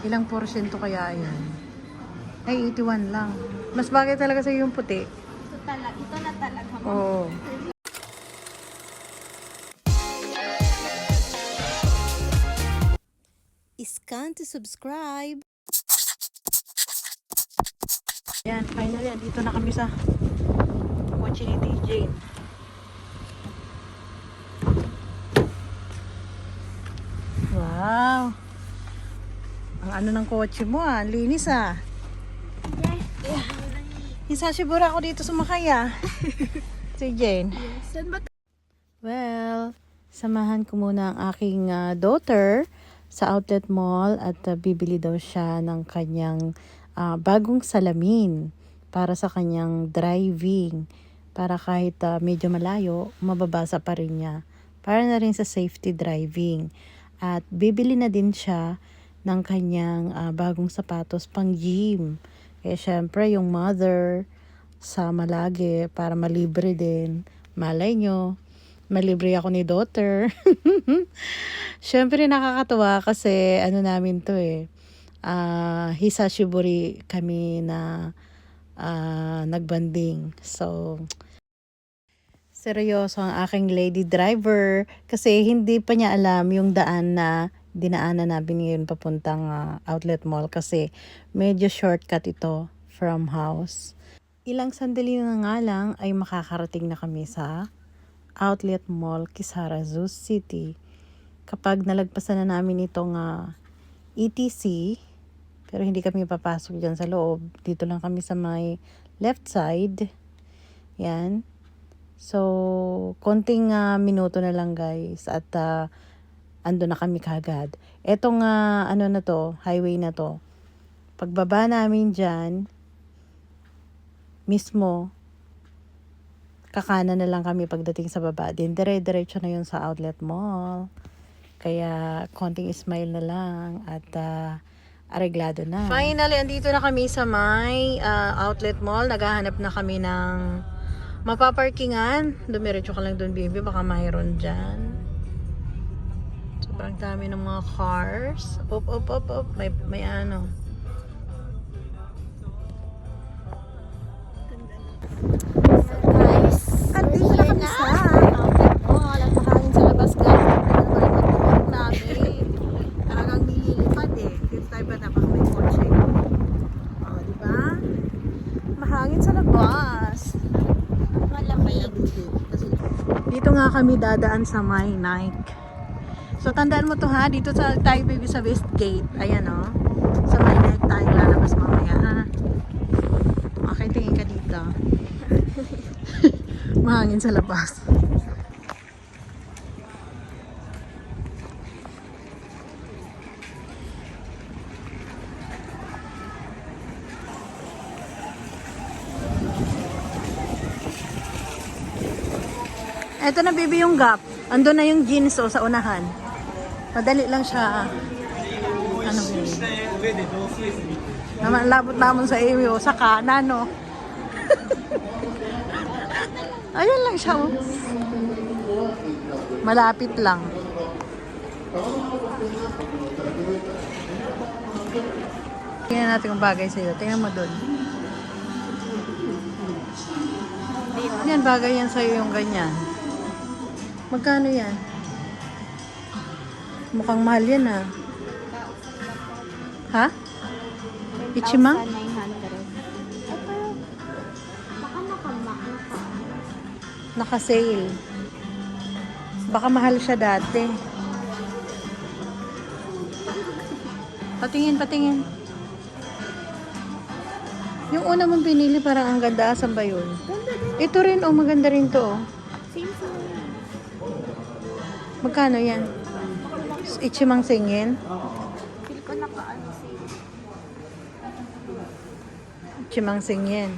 Ilang porsyento kaya yan? Ay, 81 lang. Mas bagay talaga sa yung puti. Ito na talaga. Oo. Scan to subscribe. Yan, finally, dito na kami sa kotse ni TJ. Wow! Ang ano ng kotse mo ang linis Yeah. Isasibura ako dito sumakay Si Jane. Saan ba? Well, samahan ko muna ang aking daughter sa outlet mall at bibili daw siya ng kanyang bagong salamin para sa kanyang driving. Para kahit medyo malayo, mababasa pa rin niya. Para na rin sa safety driving. At bibili na din siya ng kanyang bagong sapatos pang gym. Kaya syempre yung mother sama lagi para malibre din. Malay nyo, malibre ako ni daughter. Syempre nakakatuwa kasi ano namin to Hisashiburi kami na nagbanding. So, seryoso ang aking lady driver kasi hindi pa niya alam yung daan na dinaanan namin ngayon papuntang outlet mall kasi medyo shortcut ito from house. Ilang sandali na nga lang ay makakarating na kami sa outlet mall Kisara Zoo City. Kapag nalagpasan na namin itong ETC, pero hindi kami papasok dyan sa loob. Dito lang kami sa may left side. Yan. So, konting minuto na lang guys at ando na kami kagad. Etong ano na to, highway na to. Pagbaba namin dyan, mismo, kakanan na lang kami pagdating sa baba. Din dire-diretso na yun sa outlet mall. Kaya konting smile na lang at areglado na. Finally, andito na kami sa may outlet mall. Naghahanap na kami ng mapaparkingan. Dumiretso ka lang doon, baby. Baka mayroon dyan. Sobrang dami ng mga cars. Op. May ano. So guys, Andito na kami sa outlet mall. At makangin sa labas ka. Ano namin. Talagang nililipad Dito tayo ba dapat may kotse? Diba? Mahangin sa labas. malamig. Dito nga kami dadaan sa may Nike. So tandaan mo to dito tayo baby sa Westgate. Ayan sa may Nike tayo lalabas mamaya Okay, tingin ka dito. Mahangin sa labas. Ito na baby yung Gap. Ando na yung jeans sa unahan. Madali lang siya. Ano naman labot namon sa iyo sa kanan Ayun lang siya Malapit lang. Tingnan natin yung bagay sa iyo. Tingnan mo doon. Yan, bagay yan sa'yo yung ganyan. Magkano yan? Mukhang mahal yan Ha? Ichimang? 1,900. Ay, pero baka Naka-sale. Baka mahal siya dati. Patingin. Yung una mong pinili parang ang ganda. Asan ba yun? Ito rin, maganda rin to. Same Magkano yan? Ichimang singin? feel ko naka-ano same. Ichimang singin.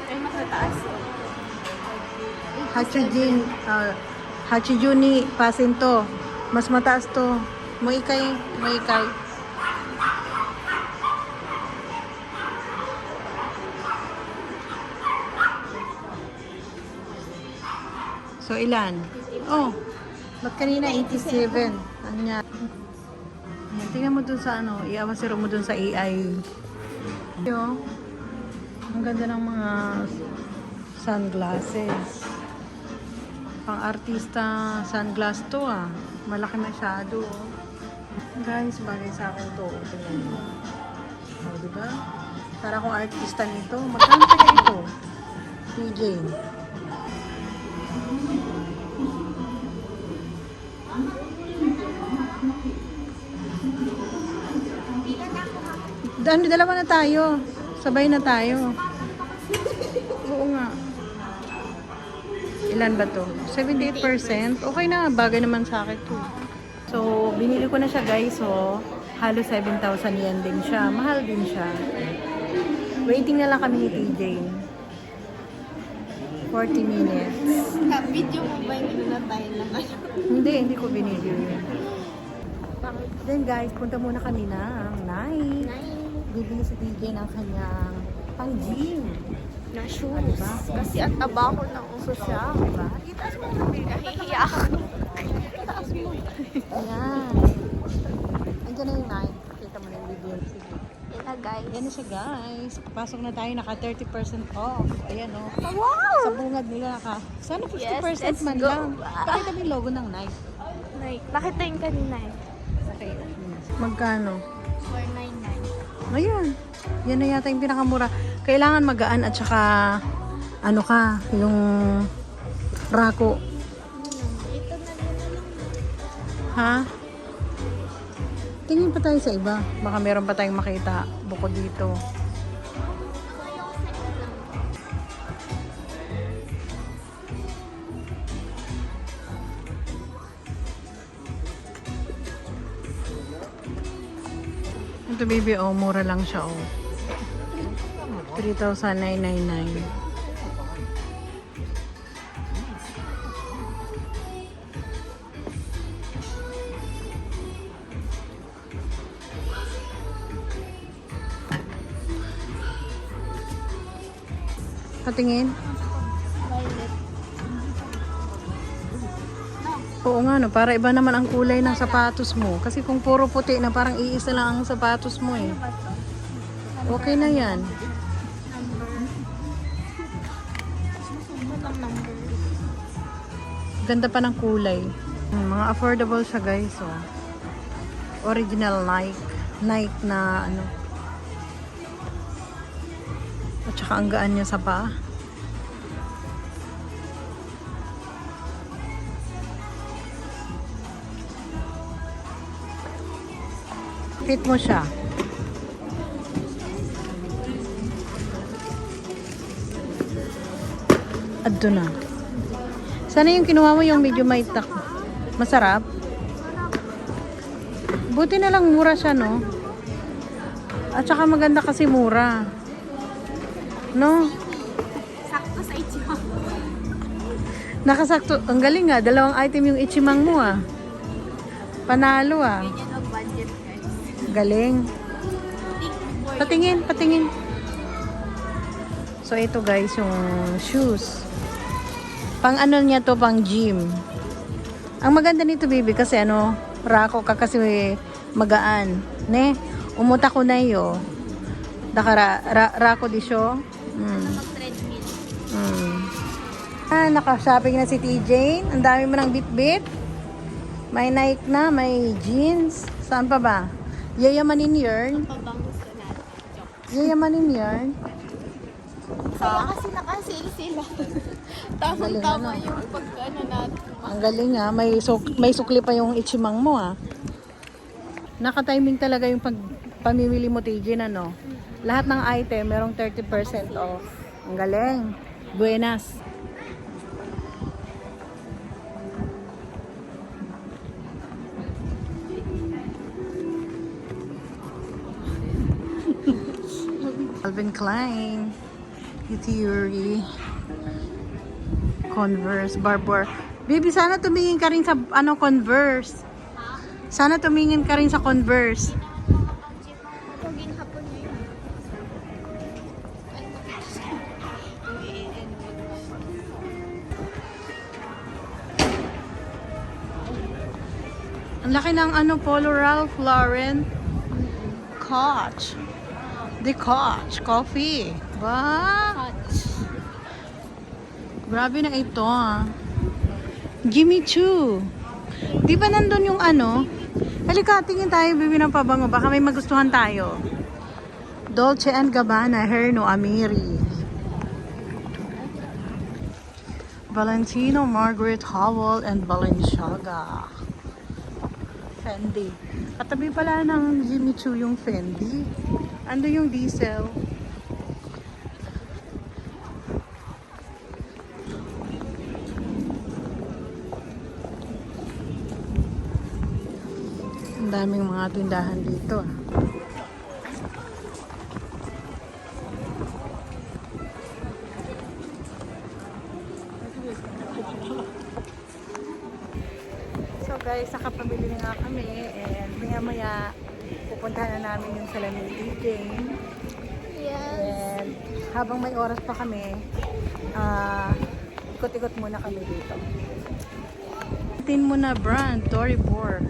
Ay, mas mataas. Hachijuni Pasinto. Mas mataas to. Moikay. So, ilan? Oh, ba't kanina 87? Anya. Ayan, tingnan mo dun sa ano, i-awasiro mo dun sa AI. Yo, ang ganda ng mga sunglasses. Pang artista sunglass to ah. Malaki masyado. Oh. Guys, bagay sa akin to. Tingnan mo. Oh, diba? Para kung artista nito, magkano kaya ito? PJ. Dalawa na tayo. Sabay na tayo. Oo nga. Ilan ba to? 78%. Okay na. Bagay naman sa akin to. So, binili ko na siya guys. So, halos 7,000 yen din siya. Mahal din siya. Waiting na lang kami ni TJ. 40 minutes. Video mo ba yung na tayo naman? Hindi ko binili. Then guys, punta muna kami ng night. Bibili si TJ ng kanyang pang-gym. Na shoes. Kasi ang taba ko ng uso siya. Diba? Itaas mo na. Nahihiya ako. Itaas mo. Ayan. Andiyan na yung night. Kita mo na yung video. Sige. Yan na guys. Ayan na siya guys. Pasok na tayo. Naka 30% off. Ayan o. Oh. Wow! Sa bungad nila naka. Sana 50% Yes, let's man go. lang. Pakita mo yung logo ng night. Nakita yung kanina eh. Okay. Magkano? 499. Ayan. Yan na yata yung pinakamura. Kailangan magaan at saka ano ka, yung rako. Ito na lang. Ha? Tingin pa tayo sa iba. Baka meron pa tayong makita bukod dito. Ito baby, oh, mura lang siya, oh. 3,999. Patingin? Violet. Oo nga, no, para iba naman ang kulay ng sapatos mo. Kasi kung puro puti na parang iisa lang ang sapatos mo eh. Ba to? Okay na yan. Number. Ba't ang number? Ganda pa ng kulay. Mga affordable siya guys. Oh. Original Nike. Nike na ano. At saka ang gaan niya sa paa. Fit mo siya. Adto na. Sana yung kinuha mo yung medyo may tak. Masarap. Buti na lang mura siya, no? At saka maganda kasi mura. No? Sakto sa ichimang. Nakasakto. Ang galing ah. Dalawang item yung ichimang mo ah. Panalo ah. Ganyan mag-budget guys. Galing. Think before Patingin, patingin. So ito guys, yung shoes. Pang ano niya to, pang gym. Ang maganda nito baby kasi ano, rako ka kasi magaan. Ne? Umuta ko na yo. Daka rako di siyo. mag-treadmill. Naka-shopping na si TJ. Ang dami mo ng bit-bit. May Nike na, may jeans. Saan pa ba? Yayamanin yarn. Pabangus ko natin. Joke. Yayamanin yarn. Kaya kasi naka-sale sila. Galing, Tama ano? yung pagkano natin. Ang galing ah. May sukli pa yung ichimang mo ah. Naka-timing talaga yung pamimili mo TJ na no. Lahat ng item merong 30% off. Ang galing. Buenas. Calvin Klein. Theory. Converse, Barbour. Baby, sana tumingin ka rin sa ano Converse. Sana tumingin ka rin sa Converse. Paging hapon na yun. Ang laki ng ano, Polo Ralph Lauren. Coach. The Coach Coffee. Ba? Grabe na ito ah. Jimmy Choo. Di ba nandun yung ano? Halika, tingin tayo, bibi ng pabango. Baka may magustuhan tayo. Dolce and Gabbana, Herno Amiri. Valentino, Margaret Howell, and Balenciaga. Fendi. Katabi pala ng Jimmy Choo yung Fendi. Ando yung Diesel. Ang daming mga tindahan dito. So guys, nakapamili na nga kami and maya-maya pupuntahan na namin yung salamin eating. Yes. And habang may oras pa kami, ikot-ikot muna kami dito. Tin mo na brand, Tory Burch.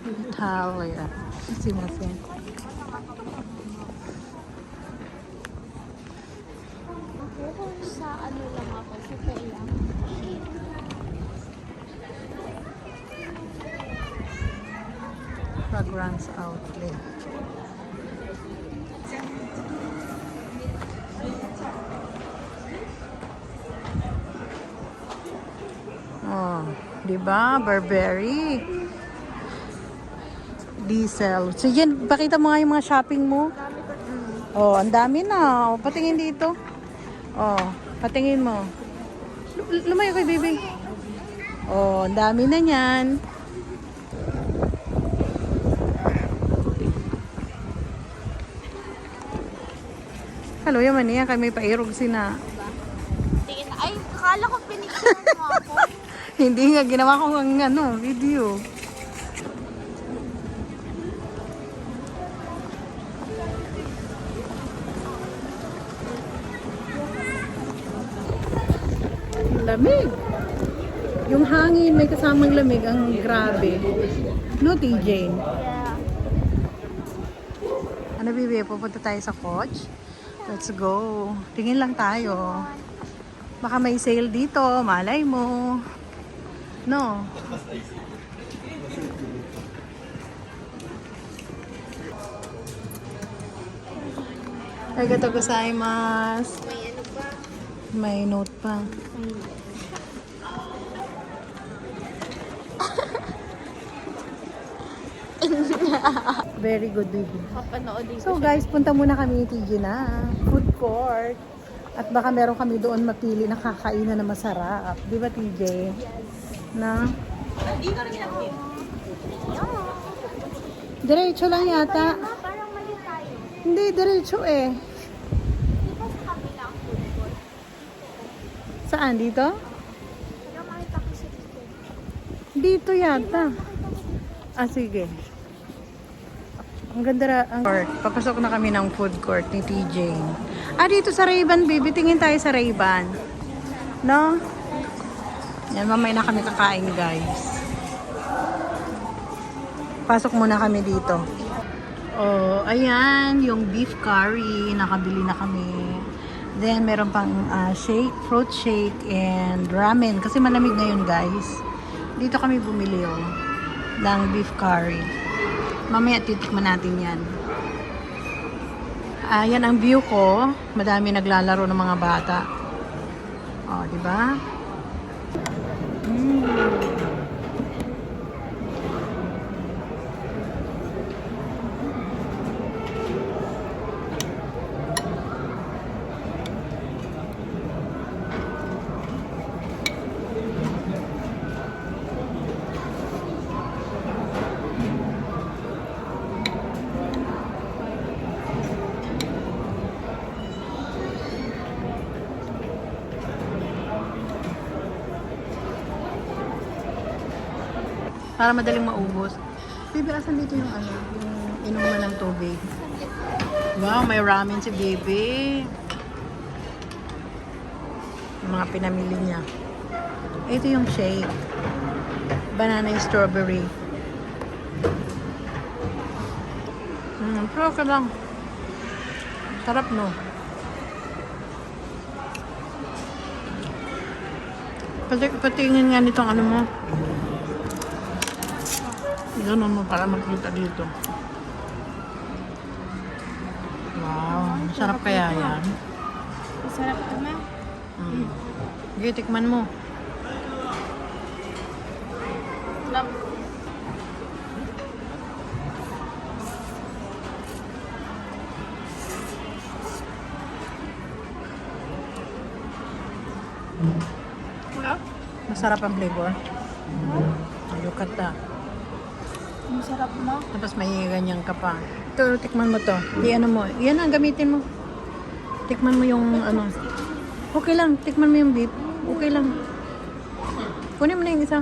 Italia. Simasen. Ako sa ano lang ako, sa lang. Fragrance outlet. Oh, 'di ba? Burberry. Diesel. So yan, pakita mo nga yung mga shopping mo. Oh, ang dami na. Oh, patingin dito. Oh, patingin mo. Lumayo kay baby. Oh, ang dami na niyan. Hello, yaman niya. Kay may pairog sina. Tingin, ay, akala ko pinicturean mo ako. Hindi nga, ginawa ko ang ano, video. Lamig. Yung hangin may kasamang lamig, ang grabe. No, TJ? Yeah. Ano, Bibi? Pupunta tayo sa Coach? Let's go. Tingin lang tayo. Baka may sale dito, malay mo. No? Arigatou gozaimasu. May ano ba? May note pa. Very good, baby. Papanoodin ko So siya. guys, punta muna kami ni TJ na food court. At baka meron kami doon mapili na kakainan na masarap. Di ba, TJ? Na? Diretso lang yata. Ma, parang mali tayo. Hindi, diretso eh. Di ba sa kabila ang food court? Saan? Dito? Kaya makita ko si Tito. Dito yata. Ah, sige. Ang ganda ang court. Papasok na kami ng food court ni TJ. Ah, dito sa Ray-Ban, baby. Tingin tayo sa Ray-Ban. No? Yan, mamaya na kami kakain, guys. Pasok muna kami dito. Oh, ayan. Yung beef curry. Nakabili na kami. Then, meron pang shake, fruit shake, and ramen. Kasi malamig ngayon, guys. Dito kami bumili, oh. Ng beef curry. Mamaya titikman natin yan. Ayan ang view ko. Madami naglalaro ng mga bata. Oh, di ba? Para madaling maubos. Baby, asan dito yung ano? Yung inuman ng tubig. Wow, may ramen si baby. Yung mga pinamili niya. Ito yung shake. Banana and strawberry. Pero ka lang. Sarap, no? Patingin nga nitong ano mo. Ganun mo para makita dito. Wow, masarap kaya yan. Masarap ito, ma. Sige, tikman mo. Love. Wala? Masarap ang flavor. Look at that. Masarap, ma. Tapos may ganyan ka pa. Ito, tikman mo to. Di ano mo. Yan ang gamitin mo. Tikman mo yung ano. Okay lang. Tikman mo yung beef. Okay lang. Kunin mo na yung isa.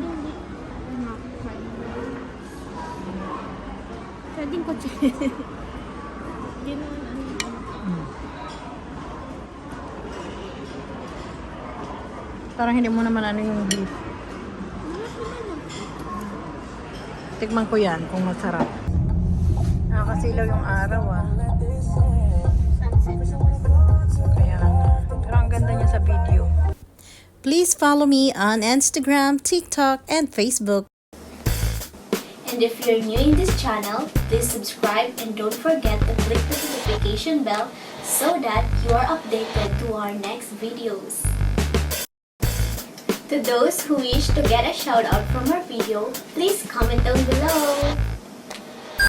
Pwedeng ko siya. Ganoon, ano. Parang hindi mo naman ano yung beef. Tikman ko yan kung masarap. Nakakasilaw yung araw ah. Kaya nga. Pero ang ganda niya sa video. Please follow me on Instagram, TikTok, and Facebook. And if you're new in this channel, please subscribe and don't forget to click the notification bell so that you are updated to our next videos. To those who wish to get a shout out from our video, please comment down below.